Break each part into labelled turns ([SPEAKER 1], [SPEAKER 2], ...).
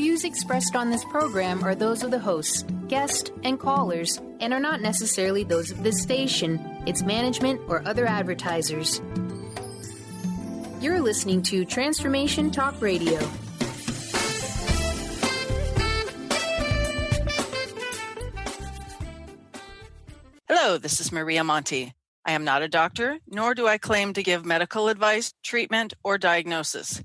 [SPEAKER 1] views expressed on this program are those of the hosts, guests, and callers, and are not necessarily those of this station, its management, or other advertisers. You're listening to Transformation Talk Radio.
[SPEAKER 2] Hello, this is Maria Monti. I am not a doctor, nor do I claim to give medical advice, treatment, or diagnosis.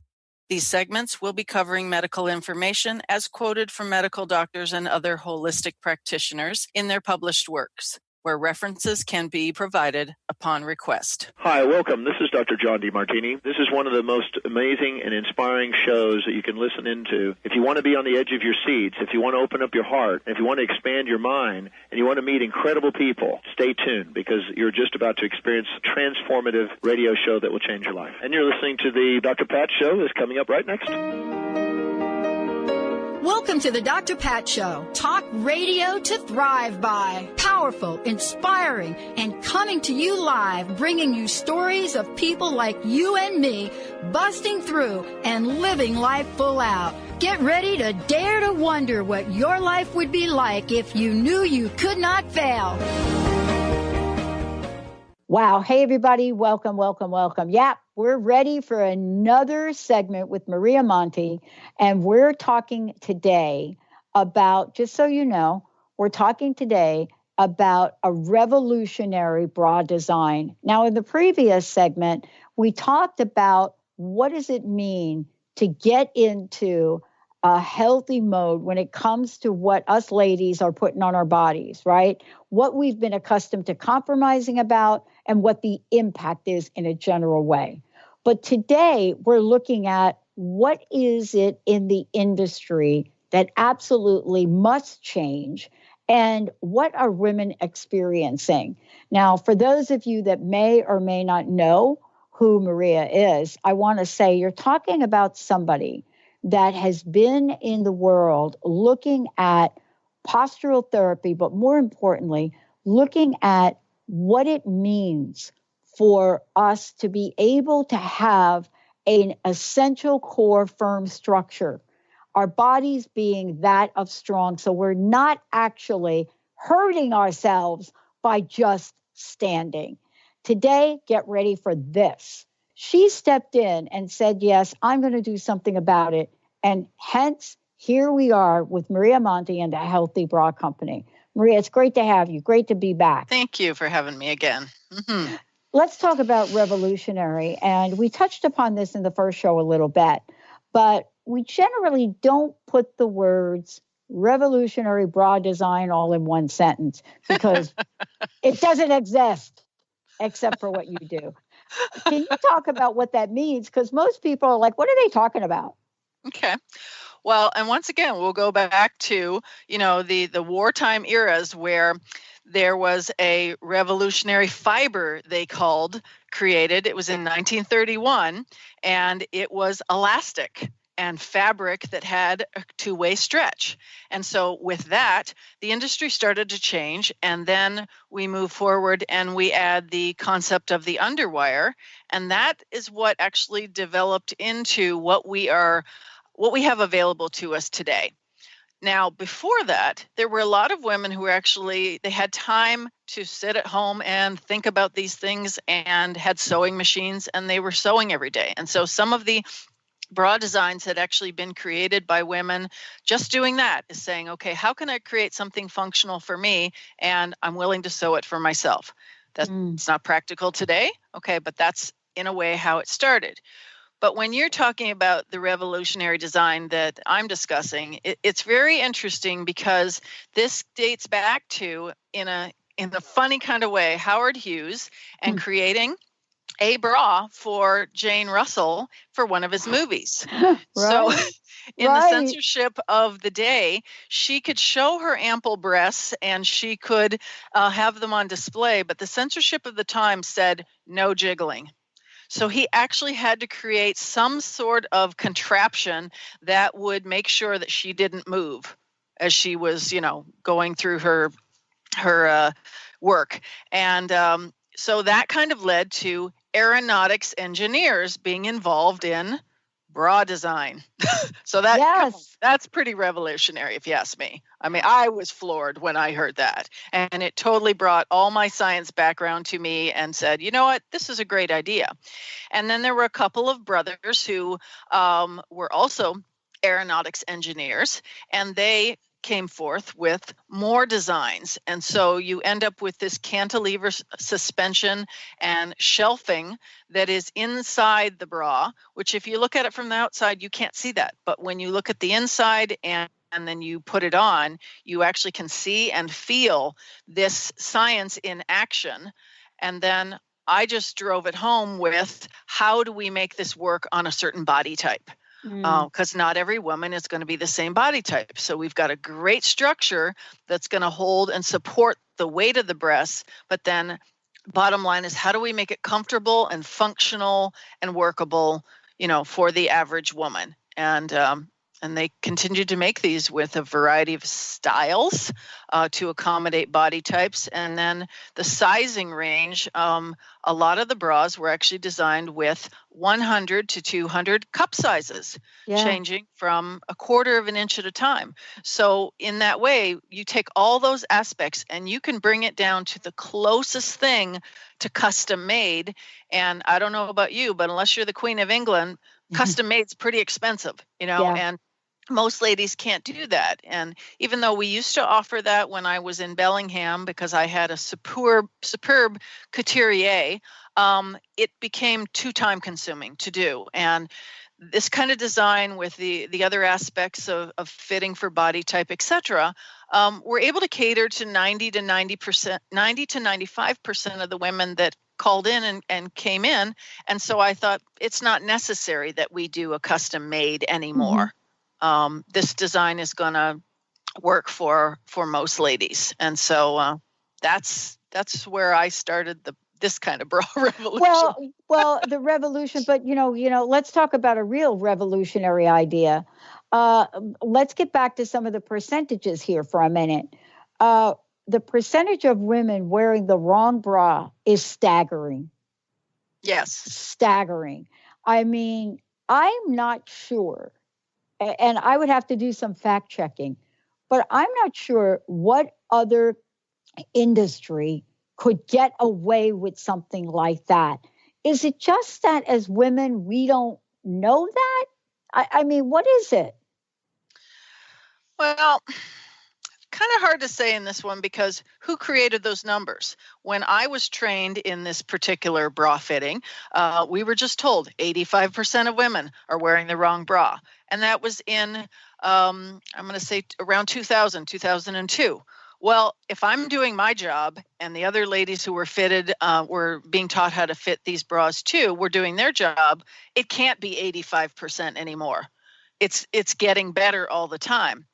[SPEAKER 2] These segments will be covering medical information as quoted from medical doctors and other holistic practitioners in their published works, where references can be provided upon request.
[SPEAKER 3] Hi, welcome. This is Dr. John DeMartini. This is one of the most amazing and inspiring shows that you can listen into. If you want to be on the edge of your seats, if you want to open up your heart, if you want to expand your mind, and you want to meet incredible people, stay tuned because you're just about to experience a transformative radio show that will change your life. And you're listening to the Dr. Pat Show that's coming up right next.
[SPEAKER 4] Welcome to the Dr. Pat Show. Talk radio to thrive by. Powerful, inspiring, and coming to you live, bringing you stories of people like you and me, busting through and living life full out. Get ready to dare to wonder what your life would be like if you knew you could not fail.
[SPEAKER 5] Wow. Hey, everybody. Welcome. Yeah, we're ready for another segment with Maria Monti. And we're talking today about, just so you know, we're talking today about a revolutionary bra design. Now, in the previous segment, we talked about what does it mean to get into a healthy mode when it comes to what us ladies are putting on our bodies, right? What we've been accustomed to compromising about and what the impact is in a general way. But today we're looking at what is it in the industry that absolutely must change and what are women experiencing? Now, for those of you that may or may not know who Maria is, I want to say you're talking about somebody that has been in the world looking at postural therapy, but more importantly, looking at what it means for us to be able to have an essential core firm structure, our bodies being that of strong, so we're not actually hurting ourselves by just standing. Today, get ready for this. She stepped in and said, yes, I'm going to do something about it. And hence, here we are with Maria Monti and the Healthy Bra Company. Maria, it's great to have you. Great to be back.
[SPEAKER 2] Thank you for having me again. Mm-hmm.
[SPEAKER 5] Let's talk about revolutionary. And we touched upon this in the first show a little bit, but we generally don't put the words revolutionary bra design all in one sentence because it doesn't exist except for what you do. Can you talk about what that means? Because most people are like, what are they talking about?
[SPEAKER 2] Okay. Well, and once again, we'll go back to, the wartime eras where there was a revolutionary fiber created. It was in 1931, and it was elastic and fabric that had a two-way stretch. And so with that, the industry started to change, and then we move forward and we add the concept of the underwire, and that is what actually developed into what we have available to us today. Now, before that, there were a lot of women who they had time to sit at home and think about these things and had sewing machines, and they were sewing every day. And so some of the bra designs had actually been created by women just doing that, is saying, okay, how can I create something functional for me? And I'm willing to sew it for myself. That's not practical today. Okay, but that's in a way how it started. But when you're talking about the revolutionary design that I'm discussing, it's very interesting because this dates back to, in a funny kind of way, Howard Hughes and creating a bra for Jane Russell for one of his movies.
[SPEAKER 5] Right.
[SPEAKER 2] So in the censorship of the day, she could show her ample breasts and she could have them on display, but the censorship of the time said no jiggling. So he actually had to create some sort of contraption that would make sure that she didn't move as she was, going through her work. And so that kind of led to aeronautics engineers being involved in bra design. So that's pretty revolutionary, if you ask me. I mean, I was floored when I heard that, and it totally brought all my science background to me and said, you know what, this is a great idea. And then there were a couple of brothers who were also aeronautics engineers, and they came forth with more designs. And so you end up with this cantilever suspension and shelving that is inside the bra, which if you look at it from the outside, you can't see that. But when you look at the inside and then you put it on, you actually can see and feel this science in action. And then I just drove it home with, how do we make this work on a certain body type? Because not every woman is going to be the same body type. So we've got a great structure that's going to hold and support the weight of the breasts. But then bottom line is, how do we make it comfortable and functional and workable, for the average woman? And they continue to make these with a variety of styles to accommodate body types. And then the sizing range, a lot of the bras were actually designed with 100 to 200 cup sizes, changing from 1/4 of an inch at a time. So in that way, you take all those aspects and you can bring it down to the closest thing to custom made. And I don't know about you, but unless you're the Queen of England, custom made's pretty expensive, and most ladies can't do that. And even though we used to offer that when I was in Bellingham, because I had a superb couturier, it became too time consuming to do. And this kind of design with the other aspects of fitting for body type, etc., we're able to cater to 90 to 95% of the women that called in and came in. And so I thought, it's not necessary that we do a custom made anymore. This design is going to work for most ladies. And so that's where I started this kind of bra revolution.
[SPEAKER 5] Well, the revolution, but let's talk about a real revolutionary idea. Let's get back to some of the percentages here for a minute. The percentage of women wearing the wrong bra is staggering.
[SPEAKER 2] Yes.
[SPEAKER 5] Staggering. I mean, I'm not sure, and I would have to do some fact checking, but I'm not sure what other industry could get away with something like that. Is it just that as women, we don't know that? I mean, what is it?
[SPEAKER 2] Well, kind of hard to say in this one, because who created those numbers? When I was trained in this particular bra fitting, we were just told 85% of women are wearing the wrong bra. And that was in, I'm going to say around 2002. Well, if I'm doing my job and the other ladies who were fitted were being taught how to fit these bras too, were doing their job, it can't be 85% anymore. It's getting better all the time.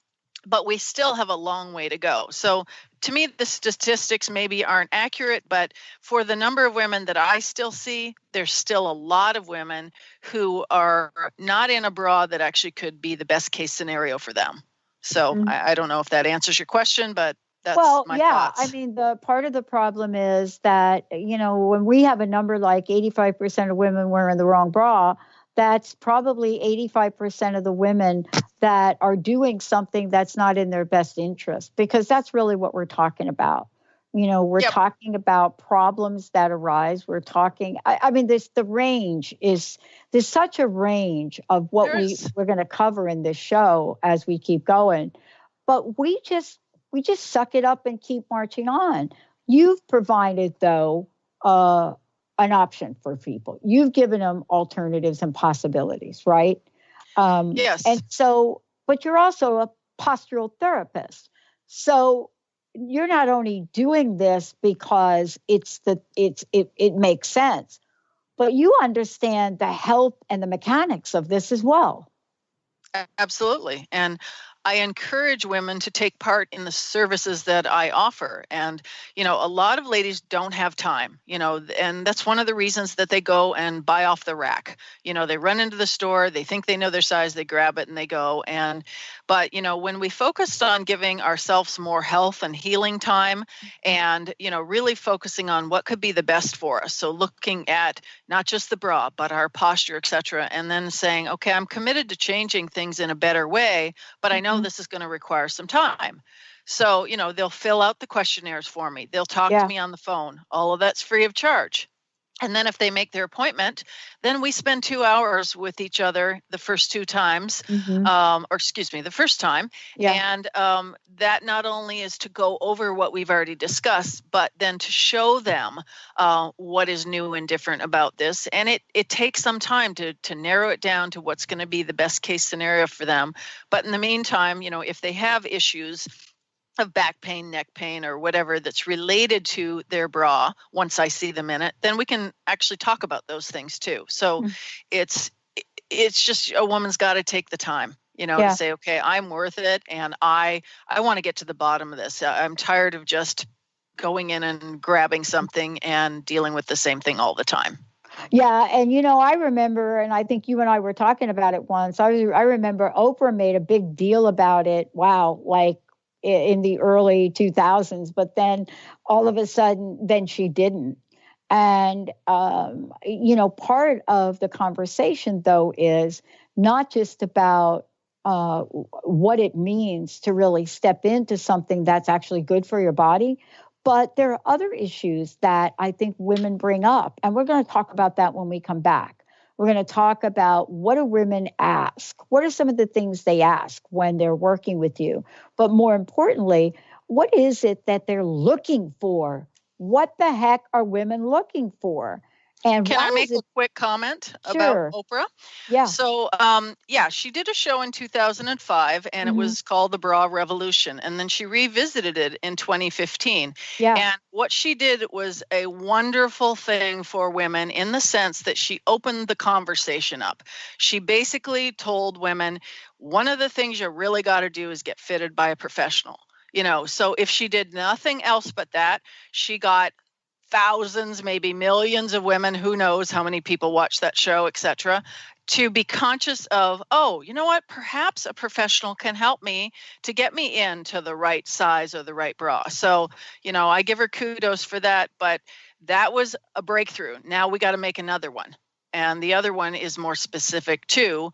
[SPEAKER 2] But we still have a long way to go. So to me, the statistics maybe aren't accurate, but for the number of women that I still see, there's still a lot of women who are not in a bra that actually could be the best case scenario for them. So I don't know if that answers your question, but that's my thoughts.
[SPEAKER 5] I mean, the part of the problem is that, when we have a number like 85% of women wearing the wrong bra, that's probably 85% of the women that are doing something that's not in their best interest, because that's really what we're talking about. We're talking about problems that arise. We're talking, I mean, there's such a range of what we're going to cover in this show as we keep going. But we just suck it up and keep marching on. You've provided, though, an option for people. You've given them alternatives and possibilities, right?
[SPEAKER 2] Yes.
[SPEAKER 5] And so, but you're also a postural therapist. So you're not only doing this because it makes sense, but you understand the health and the mechanics of this as well.
[SPEAKER 2] Absolutely. And I encourage women to take part in the services that I offer. And, a lot of ladies don't have time, and that's one of the reasons that they go and buy off the rack. They run into the store, they think they know their size, they grab it and they go. But, when we focused on giving ourselves more health and healing time and, really focusing on what could be the best for us. So looking at not just the bra, but our posture, et cetera, and then saying, okay, I'm committed to changing things in a better way, but I know this is going to require some time. So, they'll fill out the questionnaires for me. They'll talk to me on the phone. All of that's free of charge. And then if they make their appointment, then we spend 2 hours with each other the first two times, the first time. Yeah. And that not only is to go over what we've already discussed, but then to show them what is new and different about this. And it takes some time to narrow it down to what's going to be the best case scenario for them. But in the meantime, if they have issues of back pain, neck pain, or whatever that's related to their bra, once I see them in it, then we can actually talk about those things too. So it's just a woman's got to take the time, to say, okay, I'm worth it. And I want to get to the bottom of this. I'm tired of just going in and grabbing something and dealing with the same thing all the time.
[SPEAKER 5] Yeah. And, I remember, and I think you and I were talking about it once. I remember Oprah made a big deal about it. Wow. Like, in the early 2000s, but then all of a sudden, then she didn't. And, part of the conversation, though, is not just about what it means to really step into something that's actually good for your body, but there are other issues that I think women bring up. And we're going to talk about that when we come back. We're going to talk about what do women ask? What are some of the things they ask when they're working with you? But more importantly, what is it that they're looking for? What the heck are women looking for? And
[SPEAKER 2] can I make a quick comment
[SPEAKER 5] Sure.
[SPEAKER 2] about Oprah?
[SPEAKER 5] Yeah.
[SPEAKER 2] So, she did a show in 2005, and it was called The Bra Revolution. And then she revisited it in 2015.
[SPEAKER 5] Yeah.
[SPEAKER 2] And what she did was a wonderful thing for women in the sense that she opened the conversation up. She basically told women, one of the things you really got to do is get fitted by a professional. So if she did nothing else but that, she got thousands, maybe millions of women, who knows how many people watch that show, et cetera, to be conscious of, oh, you know what, perhaps a professional can help me to get me into the right size or the right bra. So, I give her kudos for that, but that was a breakthrough. Now we got to make another one. And the other one is more specific to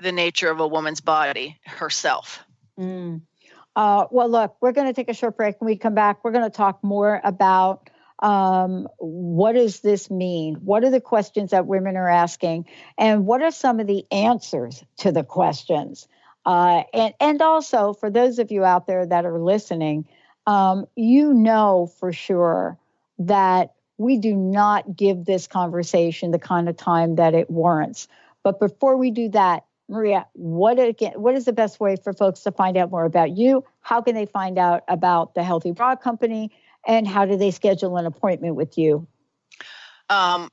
[SPEAKER 2] the nature of a woman's body herself.
[SPEAKER 5] Well, look, we're going to take a short break. When we come back, we're going to talk more about what does this mean? What are the questions that women are asking? And what are some of the answers to the questions? And also, for those of you out there that are listening, for sure that we do not give this conversation the kind of time that it warrants. But before we do that, Maria, what is the best way for folks to find out more about you? How can they find out about the Healthy Bra Company? And how do they schedule an appointment with you?
[SPEAKER 2] By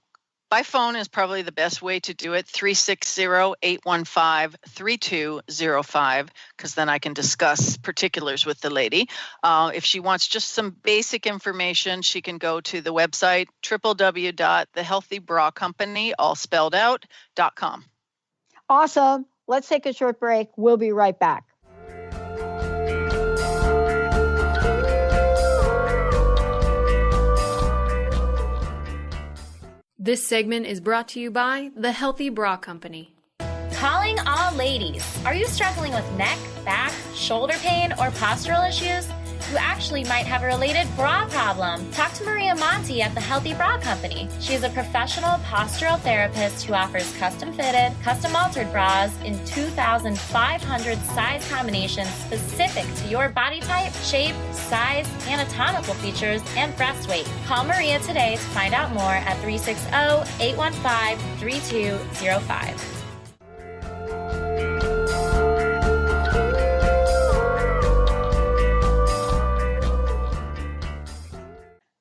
[SPEAKER 2] phone is probably the best way to do it, 360-815-3205, because then I can discuss particulars with the lady. If she wants just some basic information, she can go to the website, www.thehealthybracompany, all spelled out.com.
[SPEAKER 5] Awesome. Let's take a short break. We'll be right back.
[SPEAKER 6] This segment is brought to you by The Healthy Bra Company.
[SPEAKER 7] Calling all ladies. Are you struggling with neck, back, shoulder pain, or postural issues? You actually might have a related bra problem. Talk to Maria Monti at The Healthy Bra Company. She is a professional postural therapist who offers custom-fitted, custom-altered bras in 2,500 size combinations specific to your body type, shape, size, anatomical features, and breast weight. Call Maria today to find out more at 360-815-3205.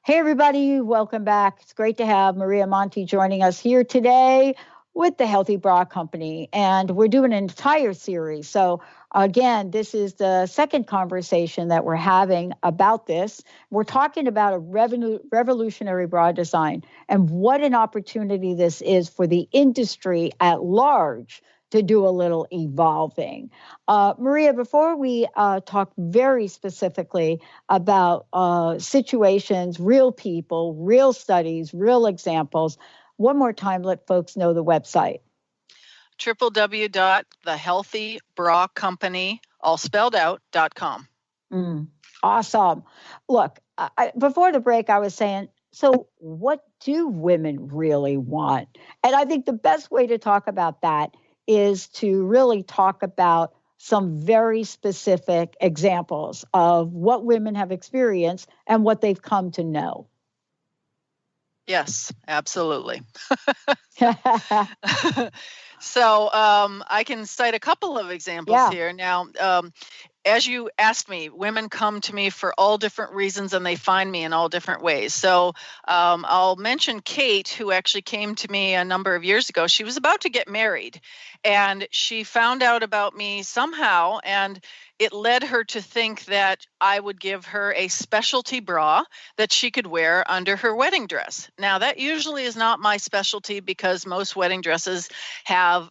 [SPEAKER 5] Hey, everybody. Welcome back. It's great to have Maria Monti joining us here today with the Healthy Bra Company. And we're doing an entire series. So Again, this is the second conversation that we're having about this. We're talking about a revolutionary bra design and what an opportunity this is for the industry at large to do a little evolving. Maria, before we talk very specifically about situations, real people, real studies, real examples, one more time, let folks know the website.
[SPEAKER 2] www.thehealthybracompany, all spelled out.com.
[SPEAKER 5] Awesome. Look, before the break, I was saying, so what do women really want? And I think the best way to talk about that is to really talk about some very specific examples of what women have experienced and what they've come to know.
[SPEAKER 2] Yes, absolutely. So I can cite a couple of examples here. Now, as you asked me, women come to me for all different reasons and they find me in all different ways. So I'll mention Kate, who actually came to me a number of years ago. She was about to get married and she found out about me somehow, and it led her to think that I would give her a specialty bra that she could wear under her wedding dress. Now, that usually is not my specialty because most wedding dresses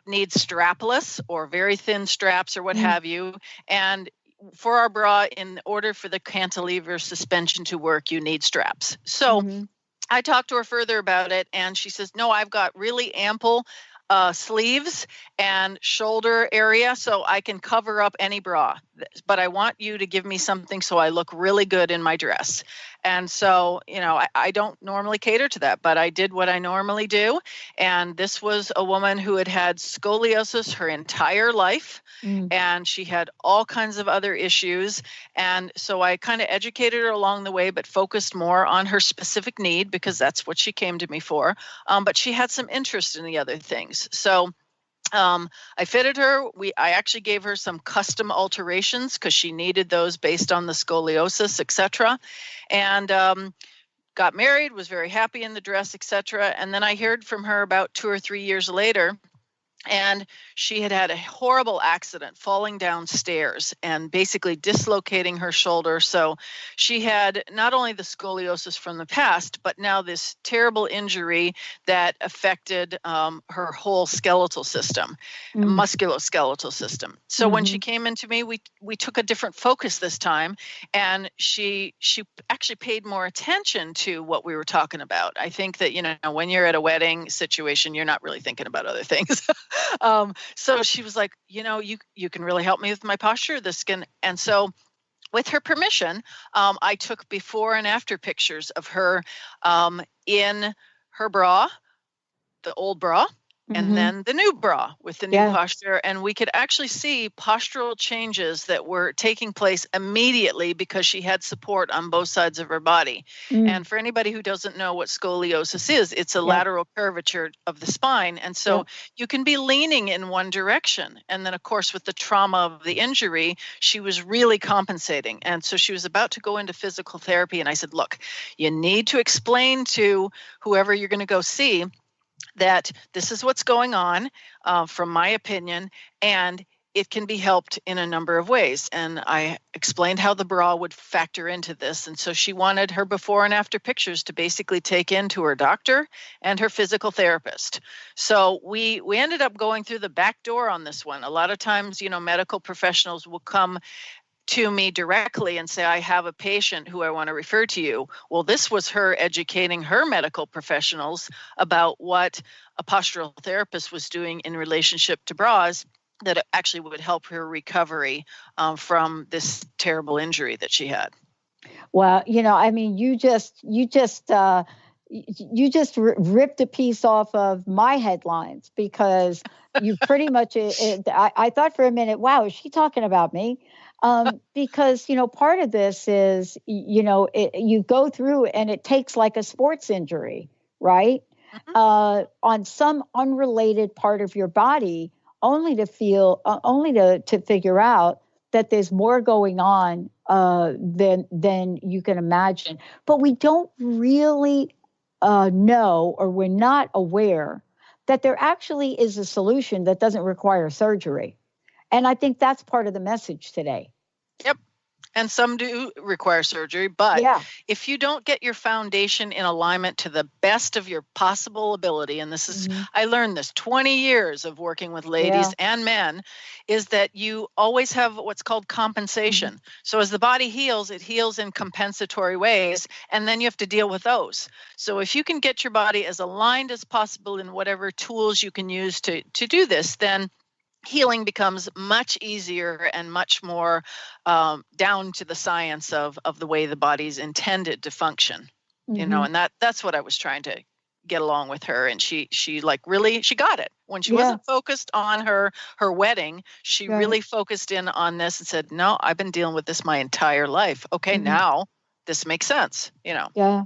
[SPEAKER 2] need strapless or very thin straps or what have you. And for our bra, in order for the cantilever suspension to work, you need straps. So I talked to her further about it, and she says, no, I've got really ample sleeves and shoulder area so I can cover up any bra, but I want you to give me something so I look really good in my dress. And so, I don't normally cater to that, but I did what I normally do. And this was a woman who had had scoliosis her entire life, and she had all kinds of other issues. And so I kind of educated her along the way, but focused more on her specific need because that's what she came to me for. But she had some interest in the other things. So I fitted her. I actually gave her some custom alterations because she needed those based on the scoliosis, etc. And got married, was very happy in the dress, etc. And then I heard from her about 2 or 3 years later, and she had had a horrible accident falling downstairs and basically dislocating her shoulder. So she had not only the scoliosis from the past, but now this terrible injury that affected her whole skeletal system, musculoskeletal system. So when she came into me, we took a different focus this time, and she actually paid more attention to what we were talking about. I think that, when you're at a wedding situation, you're not really thinking about other things. So she was like, you can really help me with my posture, the skin. And so with her permission, I took before and after pictures of her in her bra, the old bra, and then the new bra with the new posture. And we could actually see postural changes that were taking place immediately because she had support on both sides of her body. And for anybody who doesn't know what scoliosis is, it's a lateral curvature of the spine. And so you can be leaning in one direction. And then, of course, with the trauma of the injury, she was really compensating. And so she was about to go into physical therapy. And I said, look, you need to explain to whoever you're going to go see that this is what's going on, from my opinion, and it can be helped in a number of ways. And I explained how the bra would factor into this. And so she wanted her before and after pictures to basically take into her doctor and her physical therapist. So we ended up going through the back door on this one. A lot of times, medical professionals will come to me directly and say, I have a patient who I want to refer to you. Well, this was her educating her medical professionals about what a postural therapist was doing in relationship to bras that actually would help her recovery from this terrible injury that she had.
[SPEAKER 5] Well, you just ripped a piece off of my headlines because you pretty much, I thought for a minute, wow, is she talking about me? Because, part of this is, you go through and it takes like a sports injury, right? On some unrelated part of your body, only to figure out that there's more going on than you can imagine. But we don't really know, or we're not aware that there actually is a solution that doesn't require surgery. And I think that's part of the message today.
[SPEAKER 2] Yep. And some do require surgery, but if you don't get your foundation in alignment to the best of your possible ability, and this is, I learned this 20 years of working with ladies and men, is that you always have what's called compensation. So as the body heals, it heals in compensatory ways, and then you have to deal with those. So if you can get your body as aligned as possible in whatever tools you can use to do this, then healing becomes much easier and much more down to the science of the way the body's intended to function, you know, and that's what I was trying to get along with her. And she like really, she got it. When she wasn't focused on her wedding, she really focused in on this and said, no, I've been dealing with this my entire life. Okay, now this makes sense, you know.
[SPEAKER 5] Yeah.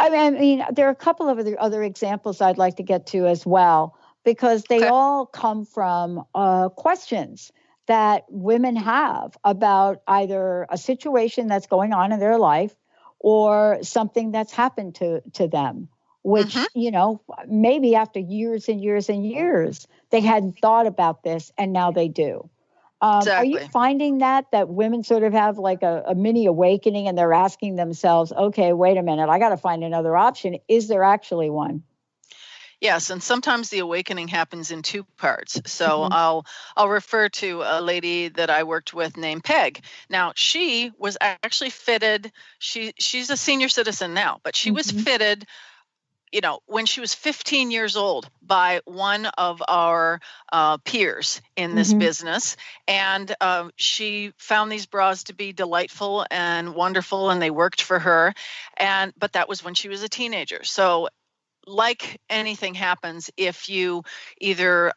[SPEAKER 5] I mean, there are a couple of other examples I'd like to get to as well, because they all come from questions that women have about either a situation that's going on in their life or something that's happened to them, which, you know, maybe after years and years and years, they hadn't thought about this and now they do. Are you finding that women sort of have like a mini awakening and they're asking themselves, okay, wait a minute, I got to find another option. Is there actually one?
[SPEAKER 2] Yes, and sometimes the awakening happens in two parts. So I'll refer to a lady that I worked with named Peg. Now, she was actually fitted. She's a senior citizen now, but she was fitted, you know, when she was 15 years old by one of our peers in this business. And she found these bras to be delightful and wonderful, and they worked for her. But that was when she was a teenager. So like anything happens, if you either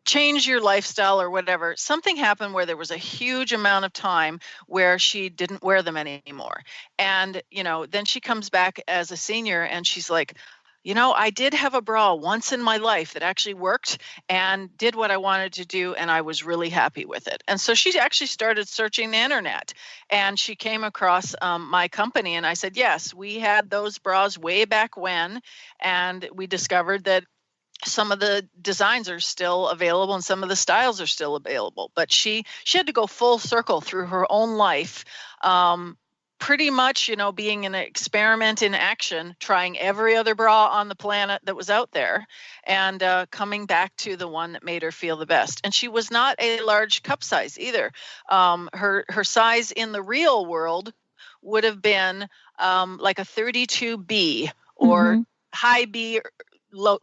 [SPEAKER 2] change your lifestyle or whatever, something happened where there was a huge amount of time where she didn't wear them anymore. And, you know, then she comes back as a senior and she's like, you know, I did have a bra once in my life that actually worked and did what I wanted to do, and I was really happy with it. And so she actually started searching the internet, and she came across my company, and I said, yes, we had those bras way back when, and we discovered that some of the designs are still available and some of the styles are still available. But she had to go full circle through her own life, pretty much, you know, being an experiment in action, trying every other bra on the planet that was out there, and coming back to the one that made her feel the best. And she was not a large cup size either. Her size in the real world would have been like a 32B or high B, low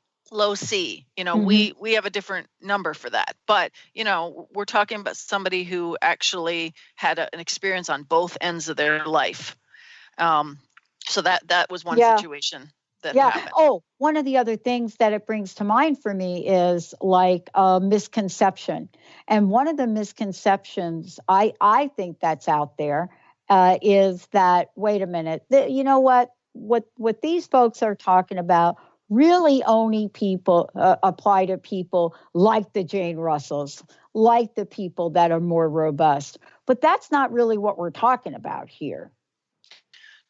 [SPEAKER 2] C. You know, we have a different number for that. But, you know, we're talking about somebody who actually had an experience on both ends of their life. So that was one situation that happened.
[SPEAKER 5] Oh, one of the other things that it brings to mind for me is like a misconception. And one of the misconceptions I think that's out there is that, wait a minute, you know what these folks are talking about really only apply to people like the Jane Russells, like the people that are more robust. But that's not really what we're talking about here.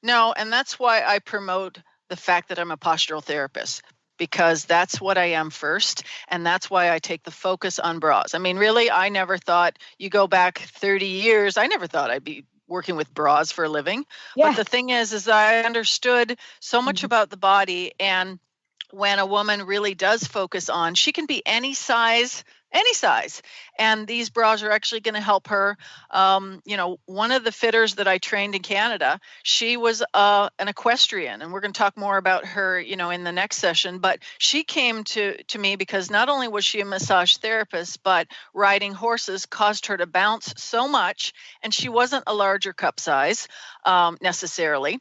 [SPEAKER 2] No, and that's why I promote the fact that I'm a postural therapist, because that's what I am first. And that's why I take the focus on bras. I mean, really, I never thought, you go back 30 years, I never thought I'd be working with bras for a living. But the thing is I understood so much about the body. And when a woman really does focus on, she can be any size, and these bras are actually going to help her. You know, one of the fitters that I trained in Canada, she was an equestrian, and we're going to talk more about her, you know, in the next session. But she came to me because not only was she a massage therapist, but riding horses caused her to bounce so much, and she wasn't a larger cup size necessarily,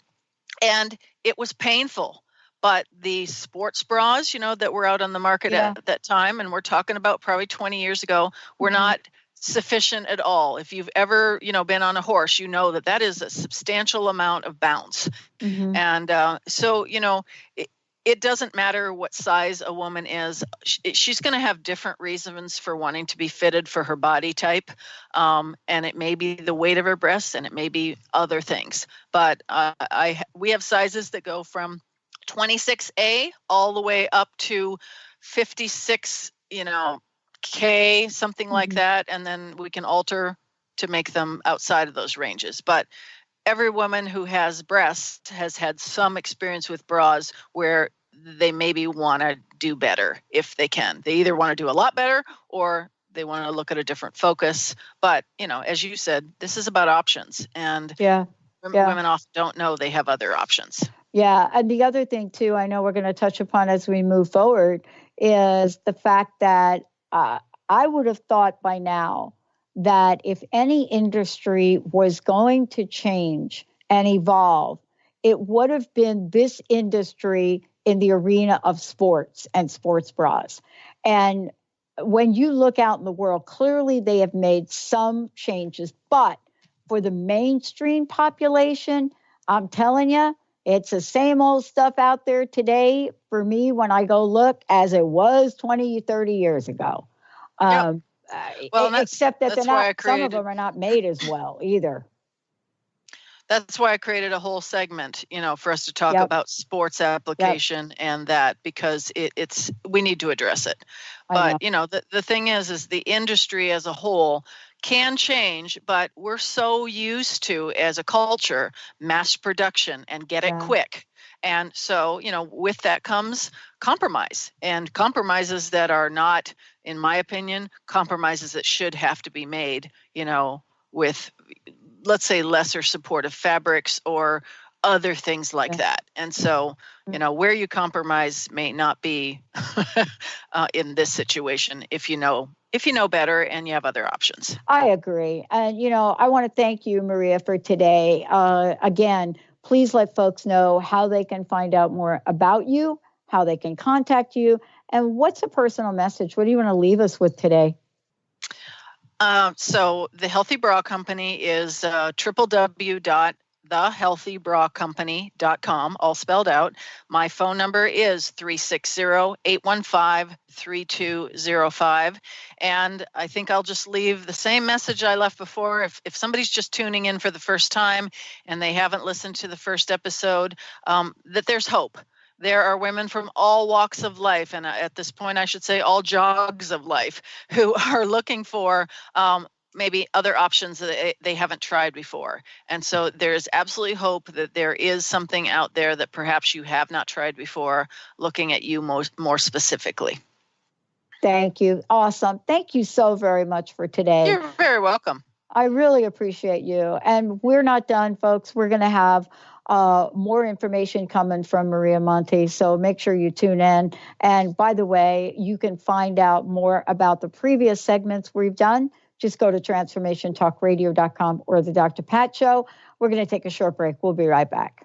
[SPEAKER 2] and it was painful. But the sports bras, you know, that were out on the market at that time, and we're talking about probably 20 years ago, were not sufficient at all. If you've ever, you know, been on a horse, you know that is a substantial amount of bounce. And so, you know, it doesn't matter what size a woman is. She's going to have different reasons for wanting to be fitted for her body type. And it may be the weight of her breasts, and it may be other things. But we have sizes that go from 26A all the way up to 56, you know, 4K, something like that, and then we can alter to make them outside of those ranges. But every woman who has breasts has had some experience with bras where they maybe want to do better if they can. They either want to do a lot better or they want to look at a different focus. But, as you said, this is about options. And women often don't know they have other options.
[SPEAKER 5] Yeah. And the other thing, too, I know we're going to touch upon as we move forward is the fact that I would have thought by now that if any industry was going to change and evolve, it would have been this industry in the arena of sports and sports bras. And when you look out in the world, clearly they have made some changes. But for the mainstream population, I'm telling you, it's the same old stuff out there today for me when I go look as it was 20, 30 years ago. Well, except that some of them are not made as well either.
[SPEAKER 2] That's why I created a whole segment, for us to talk about sports application and that, because we need to address it. But, the thing is the industry as a whole can change, but we're so used to, as a culture, mass production and get it quick. And so, with that comes compromise, and compromises that are not, in my opinion, compromises that should have to be made, with, let's say, lesser supportive fabrics or other things like that. And so, where you compromise may not be in this situation if you know better and you have other options.
[SPEAKER 5] I agree. And, I want to thank you, Maria, for today. Again, please let folks know how they can find out more about you, how they can contact you, and what's a personal message? What do you want to leave us with today?
[SPEAKER 2] So the Healthy Bra Company is www.thehealthybracompany.com, all spelled out. My phone number is 360-815-3205. And I think I'll just leave the same message I left before. If somebody's just tuning in for the first time and they haven't listened to the first episode, that there's hope. There are women from all walks of life, and at this point, I should say all jogs of life, who are looking for maybe other options that they haven't tried before. And so there's absolutely hope that there is something out there that perhaps you have not tried before, looking at you more specifically.
[SPEAKER 5] Thank you. Awesome. Thank you so very much for today.
[SPEAKER 2] You're very welcome.
[SPEAKER 5] I really appreciate you. And we're not done, folks. We're going to have more information coming from Maria Monti. So make sure you tune in. And by the way, you can find out more about the previous segments we've done. Just go to transformationtalkradio.com or the Dr. Pat Show. We're going to take a short break. We'll be right back.